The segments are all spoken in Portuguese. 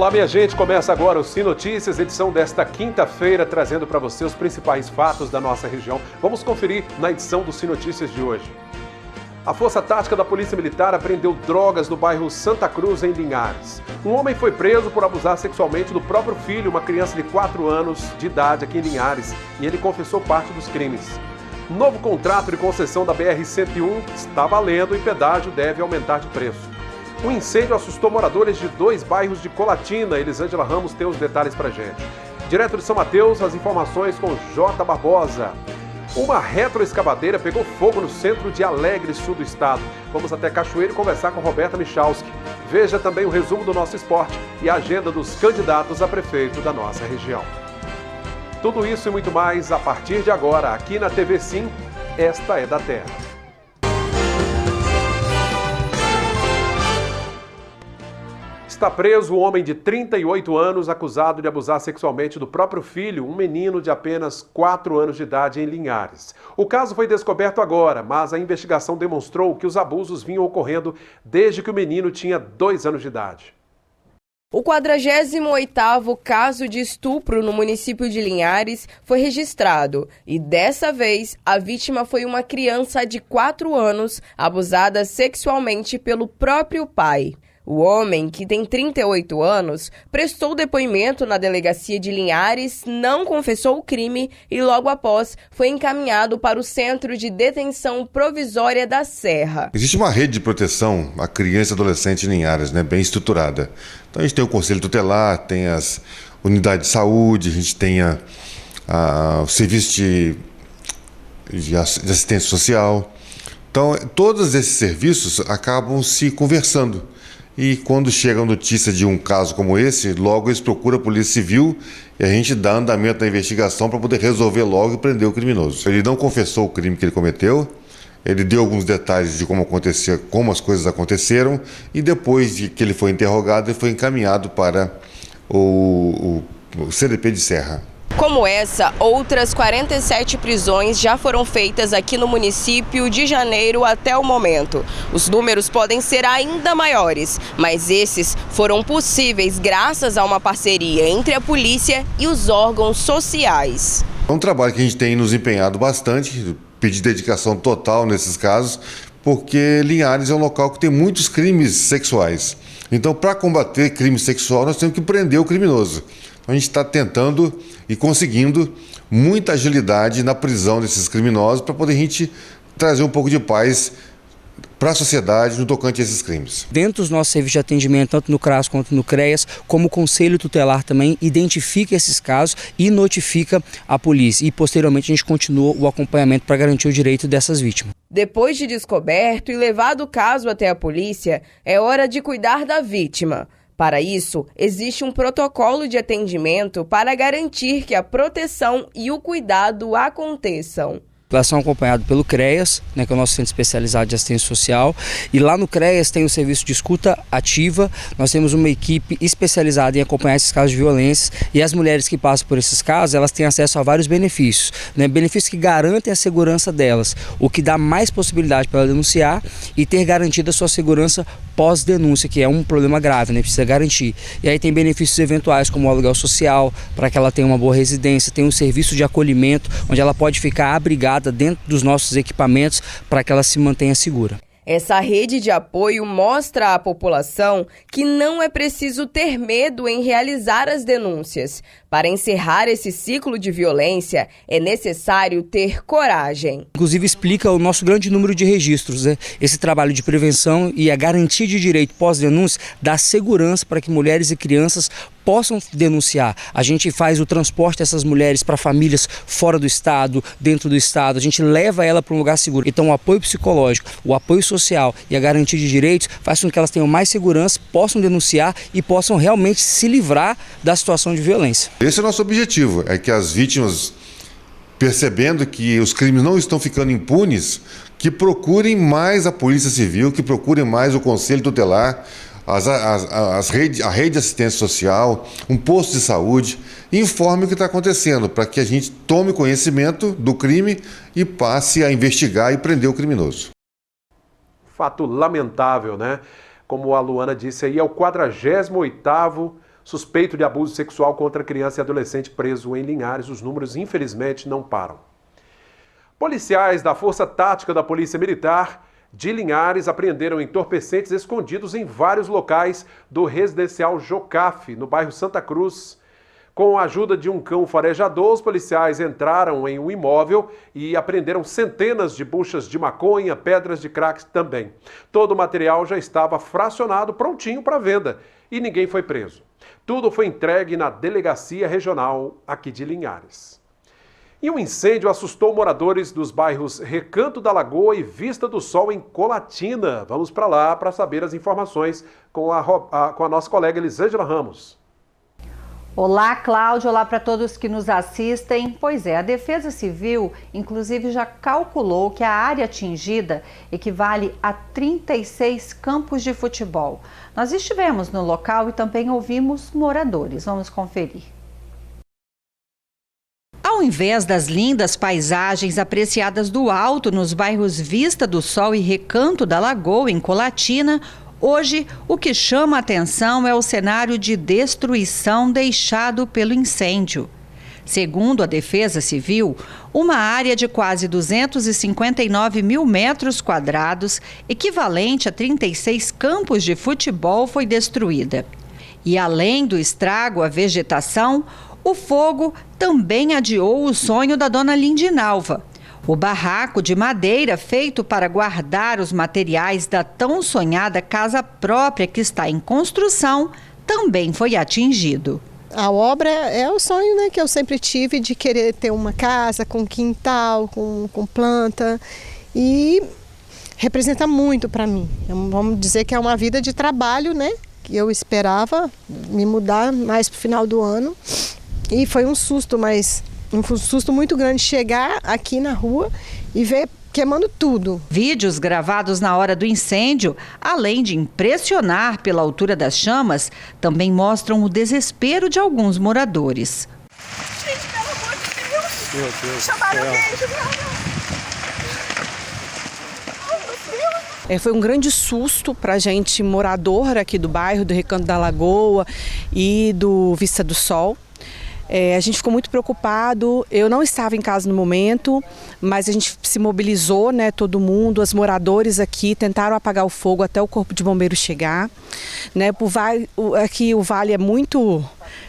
Olá, minha gente, começa agora o Sim Notícias, edição desta quinta-feira, trazendo para você os principais fatos da nossa região. Vamos conferir na edição do Sim Notícias de hoje. A Força Tática da Polícia Militar apreendeu drogas no bairro Santa Cruz, em Linhares. Um homem foi preso por abusar sexualmente do próprio filho, uma criança de 4 anos de idade aqui em Linhares, e ele confessou parte dos crimes. Novo contrato de concessão da BR-101 está valendo e pedágio deve aumentar de preço. Um incêndio assustou moradores de 2 bairros de Colatina. Elisângela Ramos tem os detalhes pra gente. Direto de São Mateus, as informações com J. Barbosa. Uma retroescavadeira pegou fogo no centro de Alegre, sul do estado. Vamos até Cachoeiro conversar com Roberta Michalski. Veja também o resumo do nosso esporte e a agenda dos candidatos a prefeito da nossa região. Tudo isso e muito mais a partir de agora, aqui na TV Sim, esta é da Terra. Está preso o homem de 38 anos acusado de abusar sexualmente do próprio filho, um menino de apenas 4 anos de idade em Linhares. O caso foi descoberto agora, mas a investigação demonstrou que os abusos vinham ocorrendo desde que o menino tinha 2 anos de idade. O 48º caso de estupro no município de Linhares foi registrado e, dessa vez, a vítima foi uma criança de 4 anos abusada sexualmente pelo próprio pai. O homem, que tem 38 anos, prestou depoimento na delegacia de Linhares, não confessou o crime e logo após foi encaminhado para o Centro de Detenção Provisória da Serra. Existe uma rede de proteção à criança e adolescente em Linhares, bem estruturada. Então a gente tem o Conselho Tutelar, tem as unidades de saúde, a gente tem o serviço de assistência social. Então todos esses serviços acabam se conversando. E quando chega a notícia de um caso como esse, logo eles procuram a Polícia Civil e a gente dá andamento à investigação para poder resolver logo e prender o criminoso. Ele não confessou o crime que ele cometeu, ele deu alguns detalhes de como aconteceu, como as coisas aconteceram, e depois de que ele foi interrogado, ele foi encaminhado para o CDP de Serra. Como essa, outras 47 prisões já foram feitas aqui no município de Janeiro até o momento. Os números podem ser ainda maiores, mas esses foram possíveis graças a uma parceria entre a polícia e os órgãos sociais. É um trabalho que a gente tem nos empenhado bastante, pedir dedicação total nesses casos, porque Linhares é um local que tem muitos crimes sexuais. Então, para combater crime sexual, nós temos que prender o criminoso. A gente está tentando e conseguindo muita agilidade na prisão desses criminosos para poder a gente trazer um pouco de paz para a sociedade no tocante a esses crimes. Dentro dos nossos serviços de atendimento, tanto no CRAS quanto no CREAS, como o Conselho Tutelar também identifica esses casos e notifica a polícia. E posteriormente a gente continua o acompanhamento para garantir o direito dessas vítimas. Depois de descoberto e levado o caso até a polícia, é hora de cuidar da vítima. Para isso, existe um protocolo de atendimento para garantir que a proteção e o cuidado aconteçam. Elas são acompanhadas pelo CREAS, que é o nosso Centro Especializado de Assistência Social, e lá no CREAS tem o serviço de escuta ativa. Nós temos uma equipe especializada em acompanhar esses casos de violência, e as mulheres que passam por esses casos, elas têm acesso a vários benefícios, benefícios que garantem a segurança delas, o que dá mais possibilidade para ela denunciar e ter garantida a sua segurança pós-denúncia, que é um problema grave, precisa garantir. E aí tem benefícios eventuais como o aluguel social, para que ela tenha uma boa residência, tem um serviço de acolhimento, onde ela pode ficar abrigada dentro dos nossos equipamentos para que ela se mantenha segura. Essa rede de apoio mostra à população que não é preciso ter medo em realizar as denúncias. Para encerrar esse ciclo de violência, é necessário ter coragem. Inclusive explica o nosso grande número de registros. Esse trabalho de prevenção e a garantia de direito pós-denúncia dá segurança para que mulheres e crianças possam denunciar. A gente faz o transporte dessas mulheres para famílias fora do estado, dentro do estado. A gente leva ela para um lugar seguro. Então o apoio psicológico, o apoio social e a garantia de direitos faz com que elas tenham mais segurança, possam denunciar e possam realmente se livrar da situação de violência. Esse é o nosso objetivo, é que as vítimas, percebendo que os crimes não estão ficando impunes, que procurem mais a Polícia Civil, que procurem mais o Conselho Tutelar, a rede de assistência social, um posto de saúde, informe o que está acontecendo, para que a gente tome conhecimento do crime e passe a investigar e prender o criminoso. Fato lamentável, né? Como a Luana disse aí, é o 48º suspeito de abuso sexual contra criança e adolescente preso em Linhares. Os números, infelizmente, não param. Policiais da Força Tática da Polícia Militar de Linhares apreenderam entorpecentes escondidos em vários locais do residencial Jocafe, no bairro Santa Cruz. Com a ajuda de um cão farejador, os policiais entraram em um imóvel e apreenderam centenas de buchas de maconha, pedras de crack também. Todo o material já estava fracionado, prontinho para venda, e ninguém foi preso. Tudo foi entregue na Delegacia Regional aqui de Linhares. E um incêndio assustou moradores dos bairros Recanto da Lagoa e Vista do Sol, em Colatina. Vamos para lá para saber as informações com a nossa colega Elisângela Ramos. Olá, Cláudio. Olá para todos que nos assistem. Pois é, a Defesa Civil, inclusive, já calculou que a área atingida equivale a 36 campos de futebol. Nós estivemos no local e também ouvimos moradores. Vamos conferir. Ao invés das lindas paisagens apreciadas do alto nos bairros Vista do Sol e Recanto da Lagoa, em Colatina, hoje, o que chama a atenção é o cenário de destruição deixado pelo incêndio. Segundo a Defesa Civil, uma área de quase 259 mil metros quadrados, equivalente a 36 campos de futebol, foi destruída. E além do estrago à vegetação, o fogo também adiou o sonho da dona Lindinalva. O barraco de madeira feito para guardar os materiais da tão sonhada casa própria que está em construção também foi atingido. A obra é o sonho, né, que eu sempre tive, de querer ter uma casa com quintal, com planta, e representa muito para mim. Vamos dizer que é uma vida de trabalho, né, que eu esperava me mudar mais para o final do ano, e foi um susto, mas um susto muito grande chegar aqui na rua e ver queimando tudo. Vídeos gravados na hora do incêndio, além de impressionar pela altura das chamas, também mostram o desespero de alguns moradores. Gente, pelo amor de Deus! Meu Deus! Chamaram beijo! Foi um grande susto para a gente, morador aqui do bairro, do Recanto da Lagoa e do Vista do Sol. A gente ficou muito preocupado. Eu não estava em casa no momento, mas a gente se mobilizou, né, todo mundo, os moradores aqui tentaram apagar o fogo até o corpo de bombeiros chegar, né? Aqui o vale é muito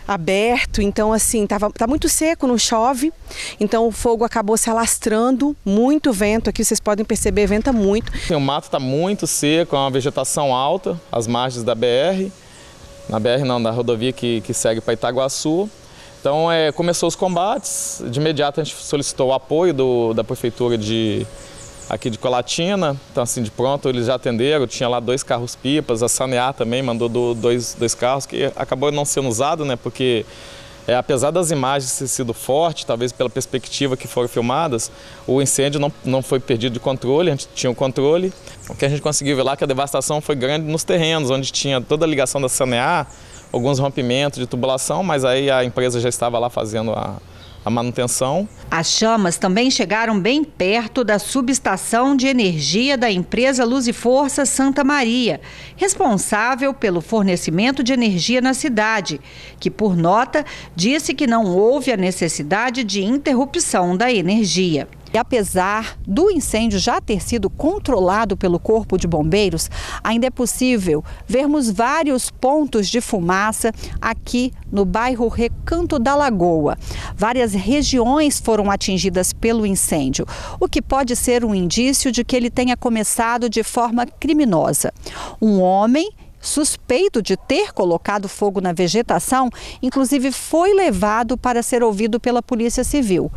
aberto, então assim, tá muito seco, não chove, então o fogo acabou se alastrando, muito vento aqui, vocês podem perceber, venta muito. O mato está muito seco, é uma vegetação alta, as margens da BR, da rodovia que segue para Itaguaçu. Então começou os combates, de imediato a gente solicitou o apoio da prefeitura aqui de Colatina, então assim, de pronto eles já atenderam, tinha lá 2 carros-pipas, a Sanear também mandou dois carros, que acabou não sendo usado, né, porque apesar das imagens ter sido forte, talvez pela perspectiva que foram filmadas, o incêndio não foi perdido de controle, a gente tinha o controle. O que a gente conseguiu ver lá é que a devastação foi grande nos terrenos, onde tinha toda a ligação da Sanear, alguns rompimentos de tubulação, mas aí a empresa já estava lá fazendo a manutenção. As chamas também chegaram bem perto da subestação de energia da empresa Luz e Força Santa Maria, responsável pelo fornecimento de energia na cidade, que, por nota, disse que não houve a necessidade de interrupção da energia. E apesar do incêndio já ter sido controlado pelo Corpo de Bombeiros, ainda é possível vermos vários pontos de fumaça aqui no bairro Recanto da Lagoa. Várias regiões foram atingidas pelo incêndio, o que pode ser um indício de que ele tenha começado de forma criminosa. Um homem suspeito de ter colocado fogo na vegetação, inclusive foi levado para ser ouvido pela Polícia Civil,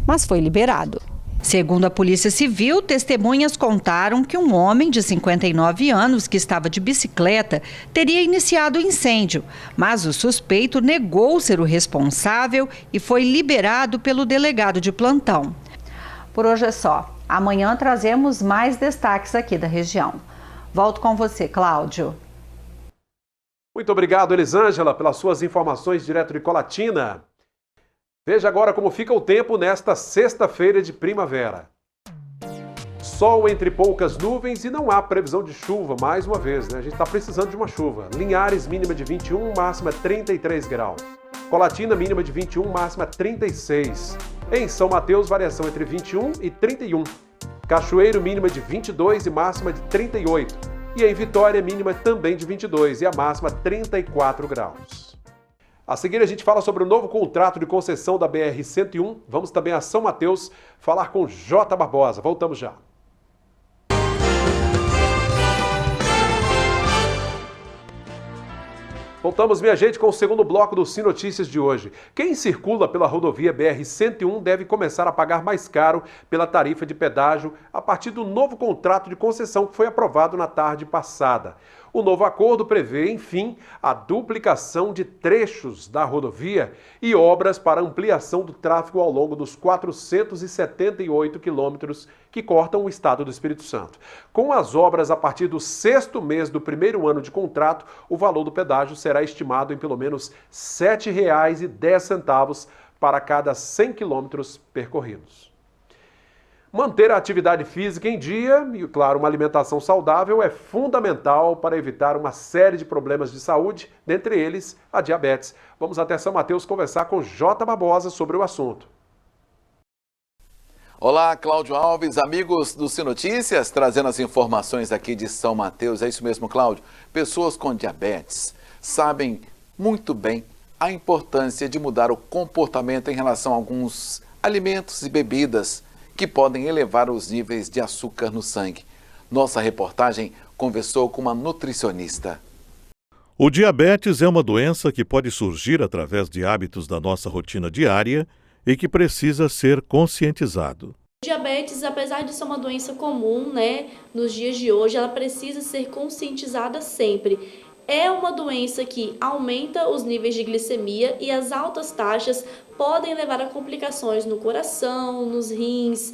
mas foi liberado. Segundo a Polícia Civil, testemunhas contaram que um homem de 59 anos que estava de bicicleta teria iniciado o incêndio, mas o suspeito negou ser o responsável e foi liberado pelo delegado de plantão. Por hoje é só. Amanhã trazemos mais destaques aqui da região. Volto com você, Cláudio. Muito obrigado, Elisângela, pelas suas informações direto de Colatina. Veja agora como fica o tempo nesta sexta-feira de primavera. Sol entre poucas nuvens e não há previsão de chuva, mais uma vez, né? A gente está precisando de uma chuva. Linhares, mínima de 21, máxima 33 graus. Colatina, mínima de 21, máxima 36. Em São Mateus, variação entre 21 e 31. Cachoeiro, mínima de 22 e máxima de 38. E em Vitória, mínima também de 22 e a máxima 34 graus. A seguir, a gente fala sobre o novo contrato de concessão da BR-101. Vamos também a São Mateus falar com J. Barbosa. Voltamos já. Voltamos, minha gente, com o segundo bloco do Sim Notícias de hoje. Quem circula pela rodovia BR-101 deve começar a pagar mais caro pela tarifa de pedágio a partir do novo contrato de concessão que foi aprovado na tarde passada. O novo acordo prevê, enfim, a duplicação de trechos da rodovia e obras para ampliação do tráfego ao longo dos 478 quilômetros que cortam o estado do Espírito Santo. Com as obras a partir do 6º mês do primeiro ano de contrato, o valor do pedágio será estimado em pelo menos R$ 7,10 para cada 100 quilômetros percorridos. Manter a atividade física em dia e, claro, uma alimentação saudável é fundamental para evitar uma série de problemas de saúde, dentre eles a diabetes. Vamos até São Mateus conversar com J. Barbosa sobre o assunto. Olá, Cláudio Alves, amigos do Sim Notícias, trazendo as informações aqui de São Mateus. É isso mesmo, Cláudio. Pessoas com diabetes sabem muito bem a importância de mudar o comportamento em relação a alguns alimentos e bebidas que podem elevar os níveis de açúcar no sangue. Nossa reportagem conversou com uma nutricionista. O diabetes é uma doença que pode surgir através de hábitos da nossa rotina diária e que precisa ser conscientizado. Diabetes, apesar de ser uma doença comum, nos dias de hoje, ela precisa ser conscientizada sempre. É uma doença que aumenta os níveis de glicemia e as altas taxas podem levar a complicações no coração, nos rins,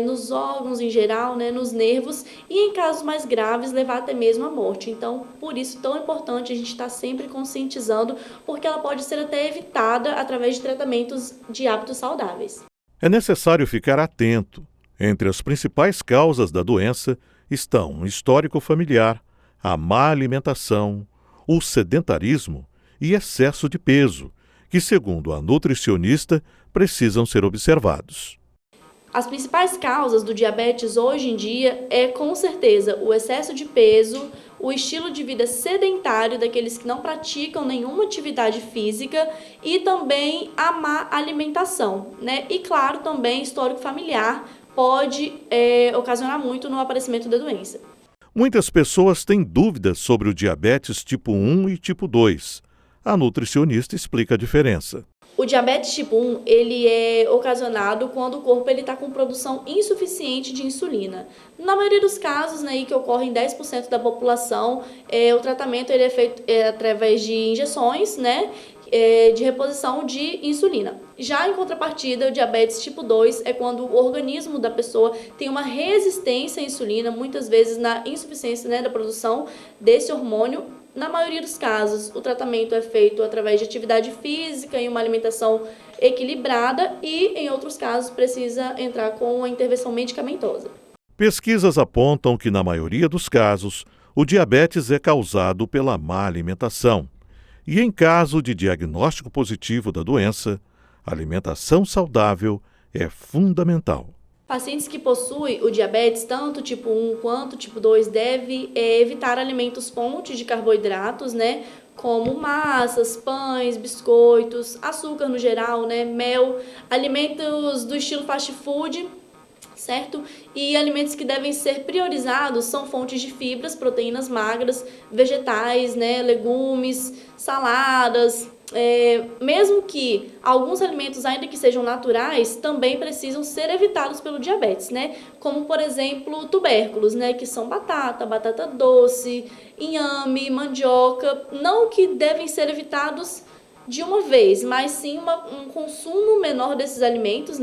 nos órgãos em geral, nos nervos e, em casos mais graves, levar até mesmo à morte. Então, por isso, tão importante a gente estar sempre conscientizando, porque ela pode ser até evitada através de tratamentos de hábitos saudáveis. É necessário ficar atento. Entre as principais causas da doença estão o histórico familiar, a má alimentação, o sedentarismo e excesso de peso, que, segundo a nutricionista, precisam ser observados. As principais causas do diabetes hoje em dia é, com certeza, o excesso de peso, o estilo de vida sedentário daqueles que não praticam nenhuma atividade física e também a má alimentação, E, claro, também histórico familiar pode ocasionar muito no aparecimento da doença. Muitas pessoas têm dúvidas sobre o diabetes tipo 1 e tipo 2. A nutricionista explica a diferença. O diabetes tipo 1, ele é ocasionado quando o corpo está com produção insuficiente de insulina. Na maioria dos casos, que ocorrem em 10% da população, o tratamento ele é feito através de injeções, de reposição de insulina. Já em contrapartida, o diabetes tipo 2 é quando o organismo da pessoa tem uma resistência à insulina, muitas vezes na insuficiência da produção desse hormônio. Na maioria dos casos, o tratamento é feito através de atividade física e uma alimentação equilibrada e, em outros casos, precisa entrar com a intervenção medicamentosa. Pesquisas apontam que, na maioria dos casos, o diabetes é causado pela má alimentação. E, em caso de diagnóstico positivo da doença, a alimentação saudável é fundamental. Pacientes que possuem o diabetes, tanto tipo 1 quanto tipo 2, devem evitar alimentos fontes de carboidratos, como massas, pães, biscoitos, açúcar no geral, mel, alimentos do estilo fast food, certo? E alimentos que devem ser priorizados são fontes de fibras, proteínas magras, vegetais, legumes, saladas. Mesmo que alguns alimentos, ainda que sejam naturais, também precisam ser evitados pelo diabetes, Como, por exemplo, tubérculos, que são batata doce, inhame, mandioca, não que devem ser evitados de uma vez, mas sim um consumo menor desses alimentos,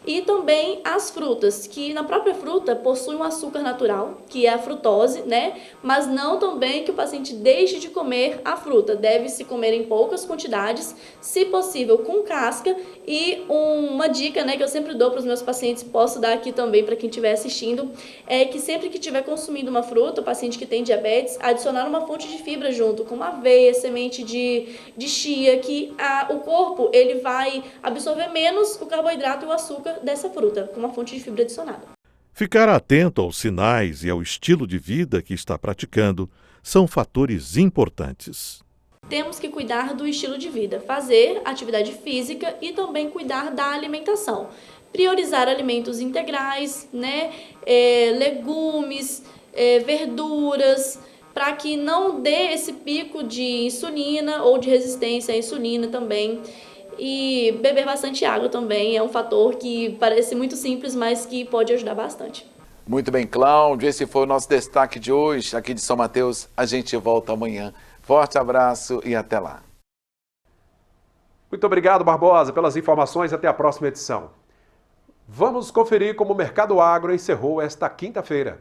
E também as frutas, que na própria fruta possui um açúcar natural, que é a frutose, né? Mas não também que o paciente deixe de comer a fruta. Deve-se comer em poucas quantidades, se possível com casca. E uma dica, né, que eu sempre dou para os meus pacientes, posso dar aqui também para quem estiver assistindo, é que sempre que estiver consumindo uma fruta, o paciente que tem diabetes, adicionar uma fonte de fibra junto, como aveia, semente de chia, que o corpo ele vai absorver menos o carboidrato e o açúcar dessa fruta, com uma fonte de fibra adicionada. Ficar atento aos sinais e ao estilo de vida que está praticando são fatores importantes. Temos que cuidar do estilo de vida, fazer atividade física e também cuidar da alimentação. Priorizar alimentos integrais, né? Legumes, verduras, para que não dê esse pico de insulina ou de resistência à insulina também. E beber bastante água também é um fator que parece muito simples, mas que pode ajudar bastante. Muito bem, Cláudio. Esse foi o nosso destaque de hoje, aqui de São Mateus. A gente volta amanhã. Forte abraço e até lá. Muito obrigado, Barbosa, pelas informações. Até a próxima edição. Vamos conferir como o Mercado Agro encerrou esta quinta-feira.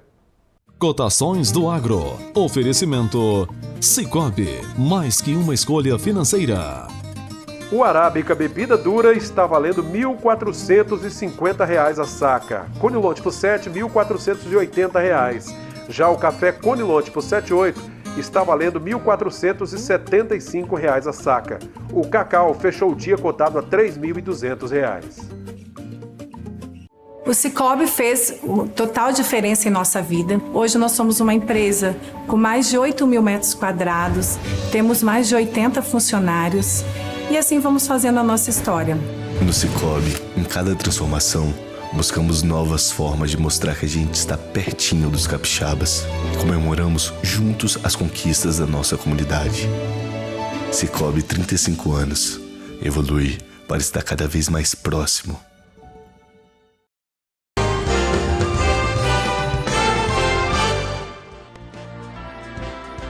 Cotações do Agro. Oferecimento Sicoob, mais que uma escolha financeira. O arábica bebida dura está valendo R$ 1.450 a saca. Conilon tipo 7, R$ 1.480. Já o café Conilon tipo 78 está valendo R$ 1.475 a saca. O cacau fechou o dia cotado a R$ 3.200. O Sicoob fez total diferença em nossa vida. Hoje nós somos uma empresa com mais de 8.000 metros quadrados, temos mais de 80 funcionários e assim vamos fazendo a nossa história. No Sicoob, em cada transformação, buscamos novas formas de mostrar que a gente está pertinho dos capixabas e comemoramos juntos as conquistas da nossa comunidade. Sicoob, 35 anos. Evolui para estar cada vez mais próximo.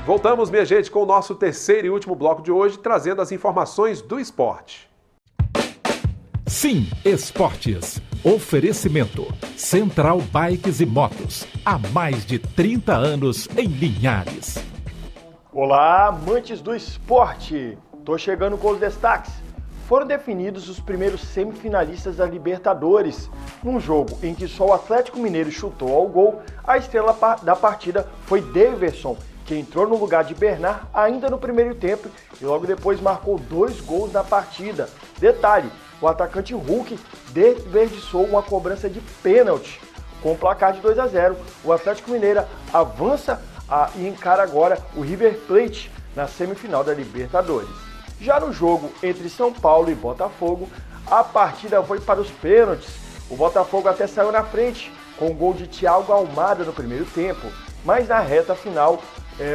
Voltamos, minha gente, com o nosso terceiro e último bloco de hoje, trazendo as informações do esporte. Sim, esportes. Oferecimento. Central Bikes e Motos. Há mais de 30 anos em Linhares. Olá, amantes do esporte. Tô chegando com os destaques. Foram definidos os primeiros semifinalistas da Libertadores. Num jogo em que só o Atlético Mineiro chutou ao gol, a estrela da partida foi Daverson, que entrou no lugar de Bernard ainda no primeiro tempo e logo depois marcou 2 gols na partida. Detalhe, o atacante Hulk desperdiçou uma cobrança de pênalti. Com o placar de 2-0, o Atlético Mineiro avança e encara agora o River Plate na semifinal da Libertadores. Já no jogo entre São Paulo e Botafogo, a partida foi para os pênaltis. O Botafogo até saiu na frente com o gol de Thiago Almada no primeiro tempo, mas na reta final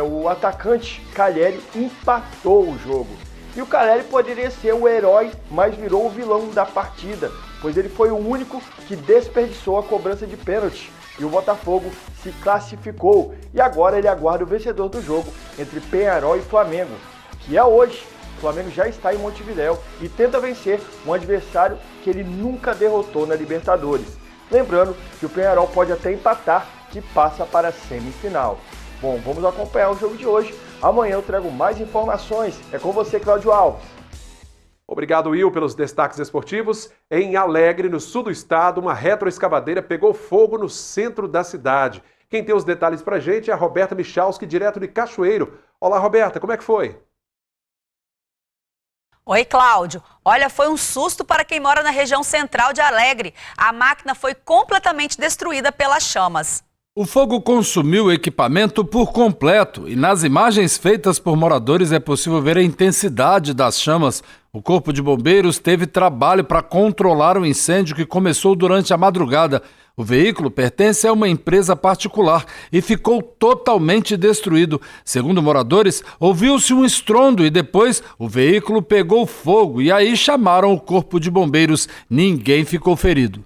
o atacante Calleri empatou o jogo. E o Calleri poderia ser o herói, mas virou o vilão da partida, pois ele foi o único que desperdiçou a cobrança de pênalti. E o Botafogo se classificou. E agora ele aguarda o vencedor do jogo entre Peñarol e Flamengo, que é hoje. O Flamengo já está em Montevidéu e tenta vencer um adversário que ele nunca derrotou na Libertadores. Lembrando que o Peñarol pode até empatar, que passa para a semifinal. Bom, vamos acompanhar o jogo de hoje. Amanhã eu trago mais informações. É com você, Cláudio Alves. Obrigado, Will, pelos destaques esportivos. Em Alegre, no sul do estado, uma retroescavadeira pegou fogo no centro da cidade. Quem tem os detalhes pra gente é a Roberta Michalski, direto de Cachoeiro. Olá, Roberta, como é que foi? Oi, Cláudio. Olha, foi um susto para quem mora na região central de Alegre. A máquina foi completamente destruída pelas chamas. O fogo consumiu o equipamento por completo e nas imagens feitas por moradores é possível ver a intensidade das chamas. O Corpo de Bombeiros teve trabalho para controlar o incêndio que começou durante a madrugada. O veículo pertence a uma empresa particular e ficou totalmente destruído. Segundo moradores, ouviu-se um estrondo e depois o veículo pegou fogo e aí chamaram o Corpo de Bombeiros. Ninguém ficou ferido.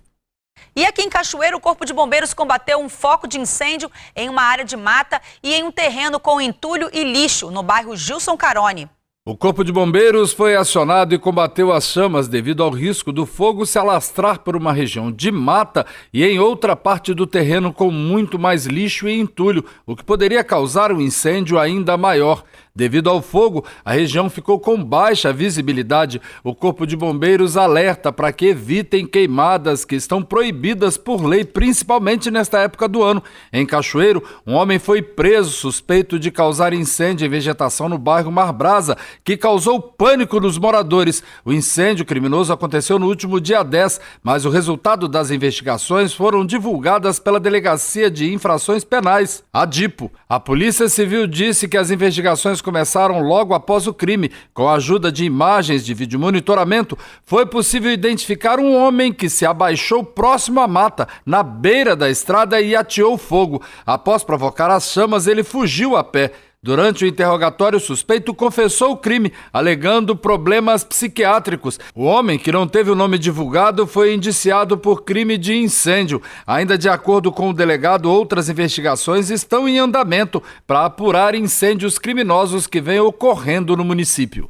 E aqui em Cachoeiro, o Corpo de Bombeiros combateu um foco de incêndio em uma área de mata e em um terreno com entulho e lixo, no bairro Gilson Carone. O Corpo de Bombeiros foi acionado e combateu as chamas devido ao risco do fogo se alastrar por uma região de mata e em outra parte do terreno com muito mais lixo e entulho, o que poderia causar um incêndio ainda maior. Devido ao fogo, a região ficou com baixa visibilidade. O Corpo de Bombeiros alerta para que evitem queimadas que estão proibidas por lei, principalmente nesta época do ano. Em Cachoeiro, um homem foi preso suspeito de causar incêndio em vegetação no bairro Mar Brasa, que causou pânico nos moradores. O incêndio criminoso aconteceu no último dia 10, mas o resultado das investigações foram divulgadas pela Delegacia de Infrações Penais, a DIPO. A Polícia Civil disse que as investigações começaram logo após o crime. Com a ajuda de imagens de vídeo monitoramento, foi possível identificar um homem que se abaixou próximo à mata, na beira da estrada, e ateou fogo. Após provocar as chamas, ele fugiu a pé. Durante o interrogatório, o suspeito confessou o crime, alegando problemas psiquiátricos. O homem, que não teve o nome divulgado, foi indiciado por crime de incêndio. Ainda de acordo com o delegado, outras investigações estão em andamento para apurar incêndios criminosos que vêm ocorrendo no município.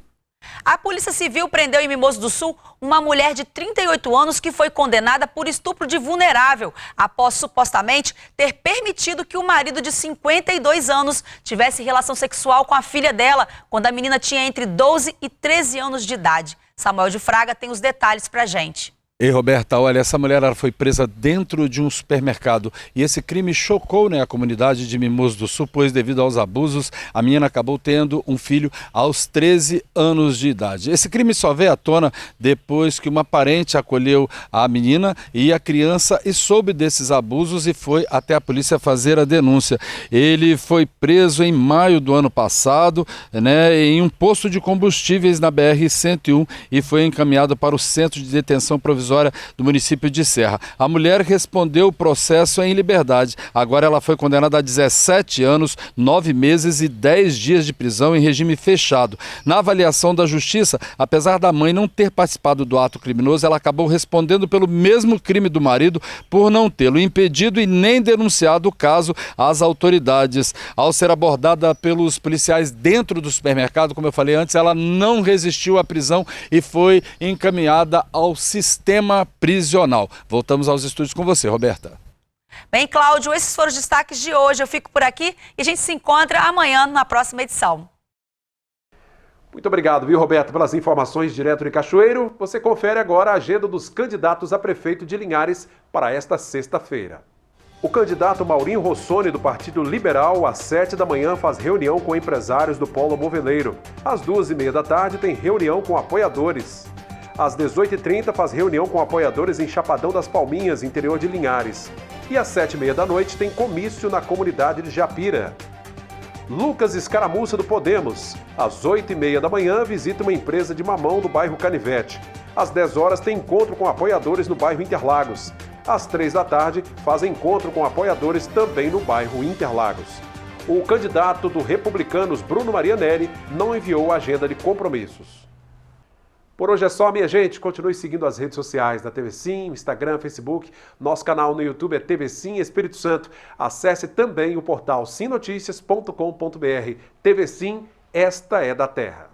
A Polícia Civil prendeu em Mimoso do Sul uma mulher de 38 anos que foi condenada por estupro de vulnerável, após supostamente ter permitido que o marido de 52 anos tivesse relação sexual com a filha dela, quando a menina tinha entre 12 e 13 anos de idade. Samuel de Fraga tem os detalhes pra gente. Ei, Roberta, olha, essa mulher ela foi presa dentro de um supermercado e esse crime chocou, a comunidade de Mimoso do Sul, pois devido aos abusos, a menina acabou tendo um filho aos 13 anos de idade. Esse crime só veio à tona depois que uma parente acolheu a menina e a criança e soube desses abusos e foi até a polícia fazer a denúncia. Ele foi preso em maio do ano passado, em um posto de combustíveis na BR-101 e foi encaminhado para o Centro de Detenção Provisória do município de Serra. A mulher respondeu o processo em liberdade. Agora ela foi condenada a 17 anos, 9 meses e 10 dias de prisão em regime fechado. Na avaliação da justiça, apesar da mãe não ter participado do ato criminoso, ela acabou respondendo pelo mesmo crime do marido por não tê-lo impedido e nem denunciado o caso às autoridades. Ao ser abordada pelos policiais dentro do supermercado, como eu falei antes, ela não resistiu à prisão e foi encaminhada ao sistema prisional. Voltamos aos estúdios com você, Roberta. Bem, Cláudio, esses foram os destaques de hoje. Eu fico por aqui e a gente se encontra amanhã na próxima edição. Muito obrigado, viu, Roberta, pelas informações direto de Cachoeiro. Você confere agora a agenda dos candidatos a prefeito de Linhares para esta sexta-feira. O candidato Maurinho Rossoni, do Partido Liberal, às 7 da manhã faz reunião com empresários do Polo Moveleiro. Às 2h30 da tarde tem reunião com apoiadores. Às 18h30 faz reunião com apoiadores em Chapadão das Palminhas, interior de Linhares. E às 7h30 da noite tem comício na comunidade de Japira. Lucas Escaramuça, do Podemos, às 8h30 da manhã visita uma empresa de mamão do bairro Canivete. Às 10 horas tem encontro com apoiadores no bairro Interlagos. Às 3 da tarde faz encontro com apoiadores também no bairro Interlagos. O candidato do Republicanos, Bruno Marianelli, não enviou a agenda de compromissos. Por hoje é só, minha gente. Continue seguindo as redes sociais da TV Sim, Instagram, Facebook. Nosso canal no YouTube é TV Sim Espírito Santo. Acesse também o portal simnoticias.com.br. TV Sim, esta é da terra.